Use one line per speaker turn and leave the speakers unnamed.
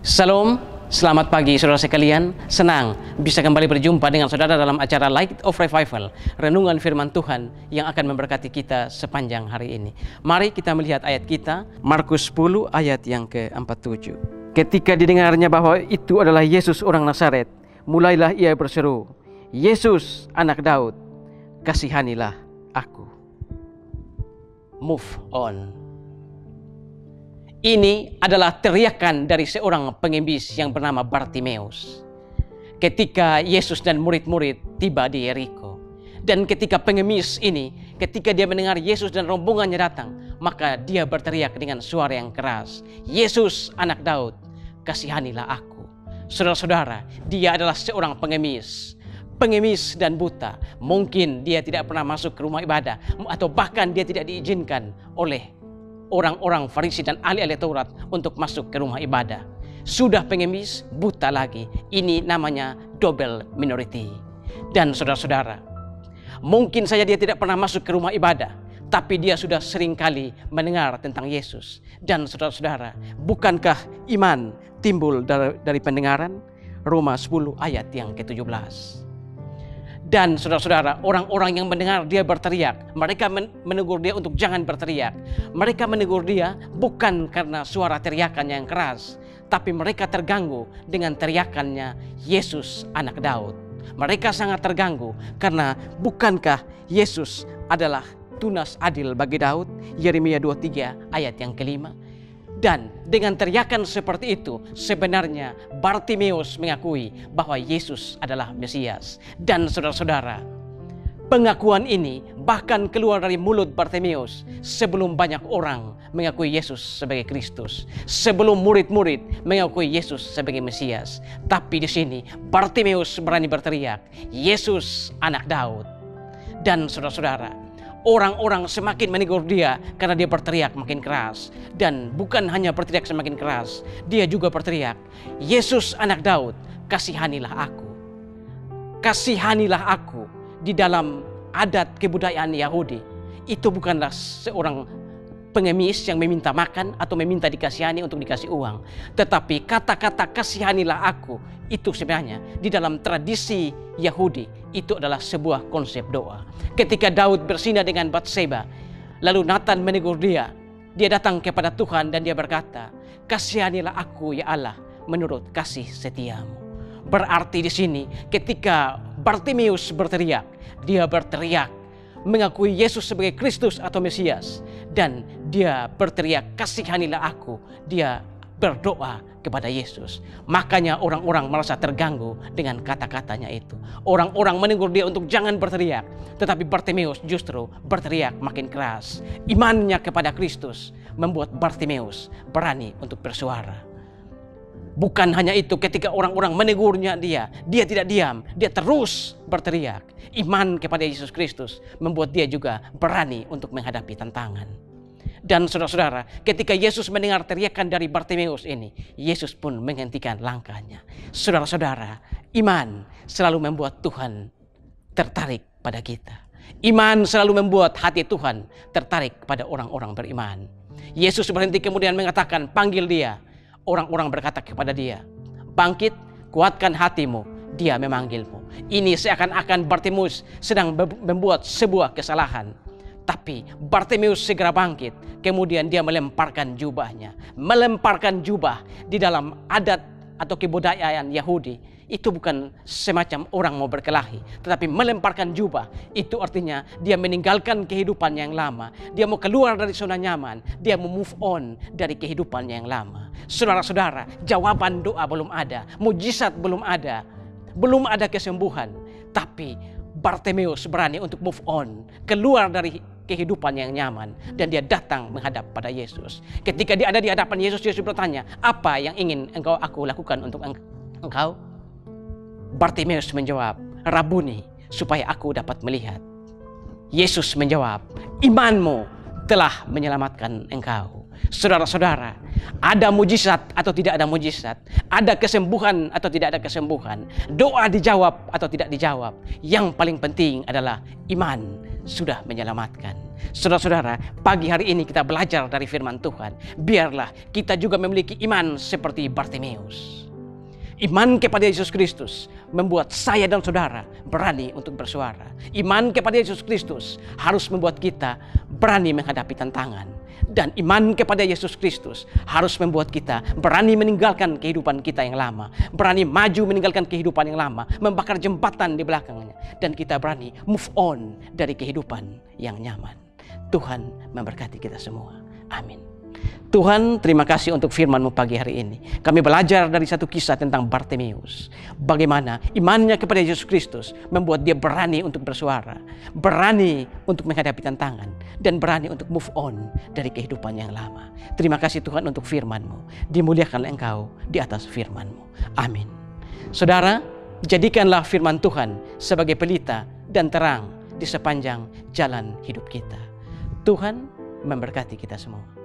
Salam, selamat pagi saudara sekalian. Senang bisa kembali berjumpa dengan saudara dalam acara Light of Revival, renungan firman Tuhan yang akan memberkati kita sepanjang hari ini. Mari kita melihat ayat kita, Markus 10 ayat yang ke-47. Ketika didengarnya bahwa itu adalah Yesus orang Nazaret, mulailah ia berseru, "Yesus, anak Daud, kasihanilah aku." Move on. Ini adalah teriakan dari seorang pengemis yang bernama Bartimeus. Ketika Yesus dan murid-murid tiba di Yeriko. Dan ketika pengemis ini, ketika dia mendengar Yesus dan rombongannya datang, maka dia berteriak dengan suara yang keras, "Yesus, anak Daud, kasihanilah aku." Saudara-saudara, dia adalah seorang pengemis. Pengemis dan buta. Mungkin dia tidak pernah masuk ke rumah ibadah, atau bahkan dia tidak diizinkan oleh orang-orang Farisi dan ahli-ahli Taurat untuk masuk ke rumah ibadah. Sudah pengemis, buta lagi. Ini namanya double minority. Dan saudara-saudara, mungkin saja dia tidak pernah masuk ke rumah ibadah, tapi dia sudah sering kali mendengar tentang Yesus. Dan saudara-saudara, bukankah iman timbul dari pendengaran? Roma 10 ayat yang ke-17. Dan saudara-saudara, orang-orang yang mendengar dia berteriak, mereka menegur dia untuk jangan berteriak. Mereka menegur dia bukan karena suara teriakannya yang keras, tapi mereka terganggu dengan teriakannya, "Yesus, anak Daud." Mereka sangat terganggu karena bukankah Yesus adalah tunas adil bagi Daud? Yeremia 23 ayat yang ke-5. Dan dengan teriakan seperti itu, sebenarnya Bartimeus mengakui bahwa Yesus adalah Mesias. Dan saudara-saudara, pengakuan ini bahkan keluar dari mulut Bartimeus sebelum banyak orang mengakui Yesus sebagai Kristus, sebelum murid-murid mengakui Yesus sebagai Mesias. Tapi di sini Bartimeus berani berteriak, "Yesus, anak Daud." Dan saudara-saudara, orang-orang semakin menegur dia karena dia berteriak makin keras. Dan bukan hanya berteriak semakin keras, dia juga berteriak, "Yesus, anak Daud, kasihanilah aku." Kasihanilah aku di dalam adat kebudayaan Yahudi. Itu bukanlah seorang pengemis yang meminta makan atau meminta dikasihani untuk dikasih uang. Tetapi kata-kata "kasihanilah aku" itu sebenarnya di dalam tradisi Yahudi itu adalah sebuah konsep doa. Ketika Daud berzina dengan Batseba, lalu Nathan menegur dia. Dia datang kepada Tuhan dan dia berkata, "Kasihanilah aku ya Allah menurut kasih setiamu." Berarti di sini ketika Bartimeus berteriak, dia berteriak mengakui Yesus sebagai Kristus atau Mesias. Dan dia berteriak, "Kasihanilah aku." Dia berdoa kepada Yesus. Makanya orang-orang merasa terganggu dengan kata-katanya itu. Orang-orang menegur dia untuk jangan berteriak. Tetapi Bartimeus justru berteriak makin keras. Imannya kepada Kristus membuat Bartimeus berani untuk bersuara. Bukan hanya itu, ketika orang-orang menegurnya dia tidak diam, dia terus berteriak. Iman kepada Yesus Kristus membuat dia juga berani untuk menghadapi tantangan. Dan saudara-saudara, ketika Yesus mendengar teriakan dari Bartimeus ini, Yesus pun menghentikan langkahnya. Saudara-saudara, iman selalu membuat Tuhan tertarik pada kita. Iman selalu membuat hati Tuhan tertarik pada orang-orang beriman. Yesus berhenti kemudian mengatakan, "Panggil dia." Orang-orang berkata kepada dia, "Bangkit, kuatkan hatimu, dia memanggilmu." Ini seakan-akan Bartimeus sedang membuat sebuah kesalahan. Tapi Bartimeus segera bangkit, kemudian dia melemparkan jubahnya. Melemparkan jubah di dalam adat atau kebudayaan Yahudi itu bukan semacam orang mau berkelahi, tetapi melemparkan jubah itu artinya dia meninggalkan kehidupan yang lama. Dia mau keluar dari zona nyaman, dia mau move on dari kehidupannya yang lama. Saudara-saudara, jawaban doa belum ada, mujizat belum ada kesembuhan, tapi Bartimeus berani untuk move on, keluar dari kehidupan yang nyaman, dan dia datang menghadap pada Yesus. Ketika dia ada di hadapan Yesus, Yesus bertanya, "Apa yang ingin aku lakukan untuk engkau?" Bartimeus menjawab, "Rabuni, supaya aku dapat melihat." Yesus menjawab, "Imanmu telah menyelamatkan engkau." Saudara-saudara, ada mujizat atau tidak ada mujizat, ada kesembuhan atau tidak ada kesembuhan, doa dijawab atau tidak dijawab, yang paling penting adalah iman sudah menyelamatkan. Saudara-saudara, pagi hari ini kita belajar dari firman Tuhan. Biarlah kita juga memiliki iman seperti Bartimeus. Iman kepada Yesus Kristus membuat saya dan saudara berani untuk bersuara. Iman kepada Yesus Kristus harus membuat kita berani menghadapi tantangan. Dan iman kepada Yesus Kristus harus membuat kita berani meninggalkan kehidupan kita yang lama. Berani maju meninggalkan kehidupan yang lama. Membakar jembatan di belakangnya. Dan kita berani move on dari kehidupan yang nyaman. Tuhan memberkati kita semua. Amin. Tuhan, terima kasih untuk firman-Mu pagi hari ini. Kami belajar dari satu kisah tentang Bartimeus. Bagaimana imannya kepada Yesus Kristus membuat dia berani untuk bersuara. Berani untuk menghadapi tantangan. Dan berani untuk move on dari kehidupan yang lama. Terima kasih Tuhan untuk firman-Mu. Dimuliakanlah Engkau di atas firman-Mu. Amin. Saudara, jadikanlah firman Tuhan sebagai pelita dan terang di sepanjang jalan hidup kita. Tuhan memberkati kita semua.